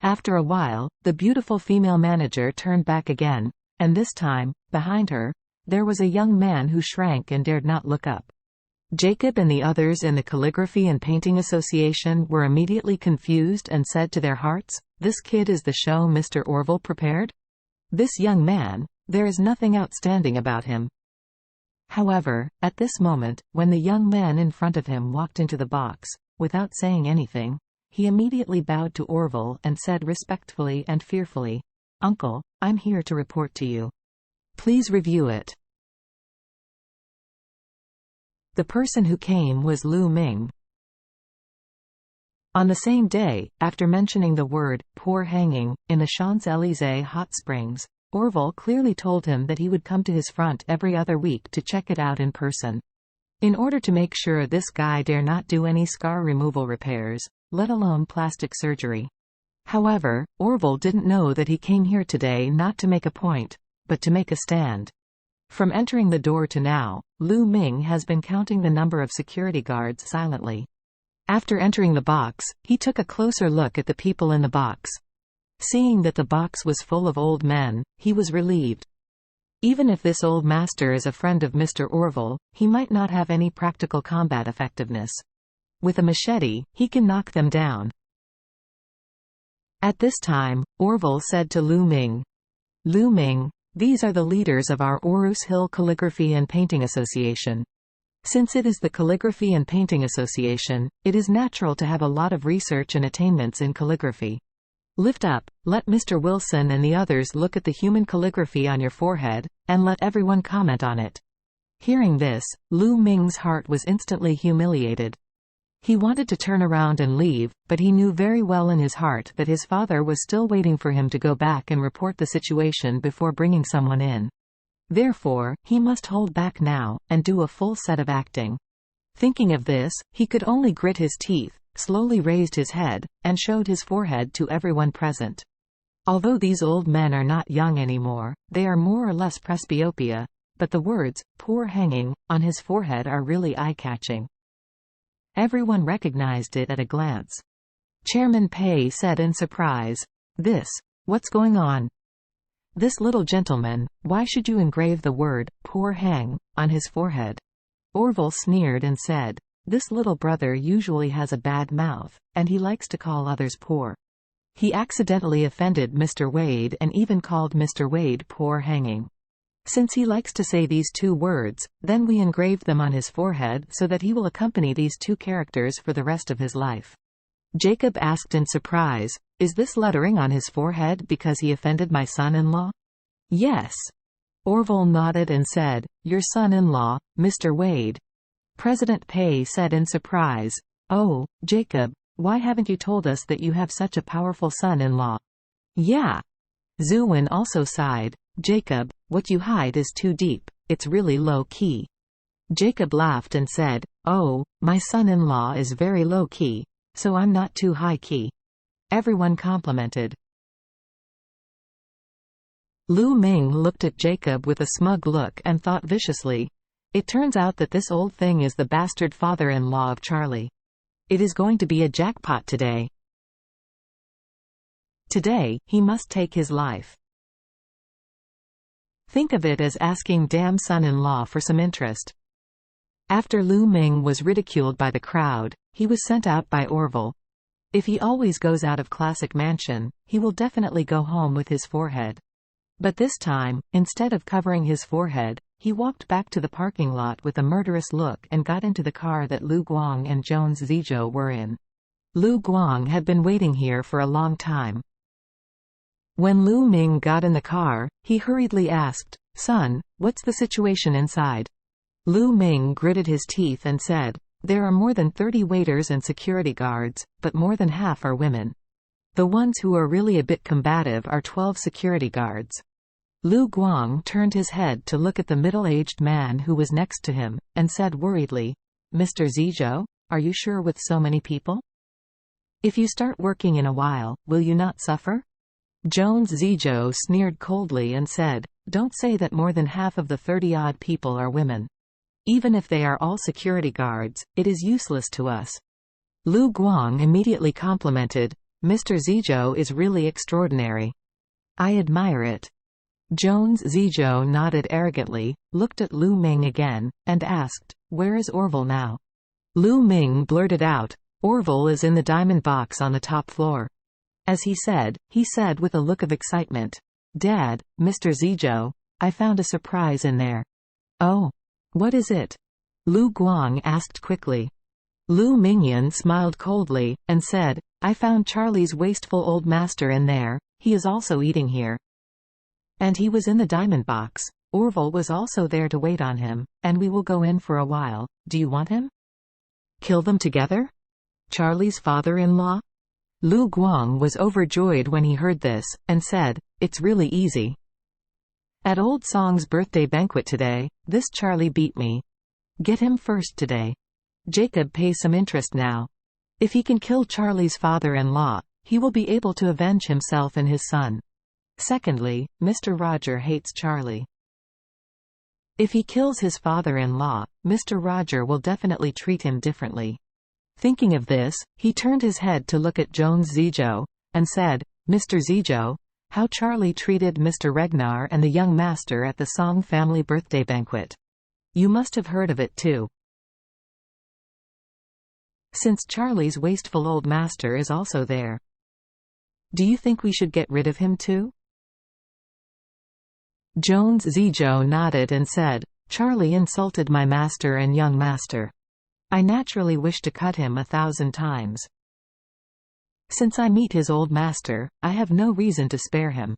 After a while, the beautiful female manager turned back again, and this time, behind her, there was a young man who shrank and dared not look up. Jacob and the others in the Calligraphy and Painting Association were immediately confused and said to their hearts, "This kid is the show Mr. Orville prepared? This young man, there is nothing outstanding about him." However, at this moment, when the young man in front of him walked into the box, without saying anything, he immediately bowed to Orville and said respectfully and fearfully, "Uncle, I'm here to report to you. Please review it." The person who came was Lu Ming. On the same day, after mentioning the word, poor hanging, in the Champs-Élysées hot springs, Orville clearly told him that he would come to his front every other week to check it out in person. In order to make sure this guy dare not do any scar removal repairs, let alone plastic surgery. However, Orville didn't know that he came here today not to make a point, but to make a stand. From entering the door to now, Lu Ming has been counting the number of security guards silently. After entering the box, he took a closer look at the people in the box. Seeing that the box was full of old men, he was relieved. Even if this old master is a friend of Mr. Orville, he might not have any practical combat effectiveness. With a machete, he can knock them down. At this time, Orville said to Lu Ming, "Lu Ming, these are the leaders of our Orus Hill Calligraphy and Painting Association. Since it is the Calligraphy and Painting Association, it is natural to have a lot of research and attainments in calligraphy. Lift up, let Mr. Wilson and the others look at the human calligraphy on your forehead, and let everyone comment on it." Hearing this, Lu Ming's heart was instantly humiliated. He wanted to turn around and leave, but he knew very well in his heart that his father was still waiting for him to go back and report the situation before bringing someone in. Therefore, he must hold back now, and do a full set of acting. Thinking of this, he could only grit his teeth, slowly raised his head, and showed his forehead to everyone present. Although these old men are not young anymore, they are more or less presbyopia, but the words, "poor hanging," on his forehead are really eye-catching. Everyone recognized it at a glance. Chairman Pei said in surprise, "What's going on? This little gentleman, why should you engrave the word, poor hang, on his forehead?" Orville sneered and said, "This little brother usually has a bad mouth, and he likes to call others poor. He accidentally offended Mr. Wade and even called Mr. Wade poor hanging. Since he likes to say these two words, then we engraved them on his forehead so that he will accompany these two characters for the rest of his life." Jacob asked in surprise, "Is this lettering on his forehead because he offended my son-in-law?" "Yes." Orville nodded and said, "Your son-in-law, Mr. Wade." President Pei said in surprise, "Oh, Jacob, why haven't you told us that you have such a powerful son-in-law?" "Yeah." Zuwin also sighed, "Jacob, what you hide is too deep, it's really low-key." Jacob laughed and said, "Oh, my son-in-law is very low-key, so I'm not too high-key." Everyone complimented. Lu Ming looked at Jacob with a smug look and thought viciously, "It turns out that this old thing is the bastard father-in-law of Charlie. It is going to be a jackpot today. Today, he must take his life." Think of it as asking damn son-in-law for some interest. After Lu Ming was ridiculed by the crowd, he was sent out by Orville. If he always goes out of Classic Mansion, he will definitely go home with his forehead. But this time, instead of covering his forehead, he walked back to the parking lot with a murderous look and got into the car that Lu Guang and Jones Zizhou were in. Lu Guang had been waiting here for a long time. When Lu Ming got in the car, he hurriedly asked, "Son, what's the situation inside?" Lu Ming gritted his teeth and said, "There are more than 30 waiters and security guards, but more than half are women. The ones who are really a bit combative are 12 security guards." Lu Guang turned his head to look at the middle-aged man who was next to him, and said worriedly, "Mr. Zizhou, are you sure with so many people? If you start working in a while, will you not suffer?" Jones Zizhou sneered coldly and said, "Don't say that more than half of the 30-odd people are women. Even if they are all security guards, it is useless to us." Lu Guang immediately complimented, Mr. Zijo is really extraordinary. I admire it. Jones Zijo nodded arrogantly, looked at Lu Ming again, and asked, "Where is Orville now?" Lu Ming blurted out, "Orville is in the diamond box on the top floor." As he said with a look of excitement, "Dad, Mr. Zijo, I found a surprise in there." "Oh? What is it?" Lu Guang asked quickly. Lu Mingyan smiled coldly, and said, "I found Charlie's wasteful old master in there. He is also eating here." "And he was in the diamond box. Orville was also there to wait on him, and we will go in for a while. Do you want him?" "Kill them together? Charlie's father-in-law?" Lu Guang was overjoyed when he heard this, and said, "It's really easy. At Old Song's birthday banquet today, this Charlie beat me. Get him first today. Jacob pays some interest now. If he can kill Charlie's father-in-law, he will be able to avenge himself and his son. Secondly, Mr. Roger hates Charlie. If he kills his father-in-law, Mr. Roger will definitely treat him differently." Thinking of this, he turned his head to look at Jones Zijo, and said, "Mr. Zijo, how Charlie treated Mr. Regnar and the young master at the Song family birthday banquet. You must have heard of it too. Since Charlie's wasteful old master is also there. Do you think we should get rid of him too?" Jones Zijo nodded and said, "Charlie insulted my master and young master. I naturally wish to cut him 1,000 times. Since I meet his old master, I have no reason to spare him.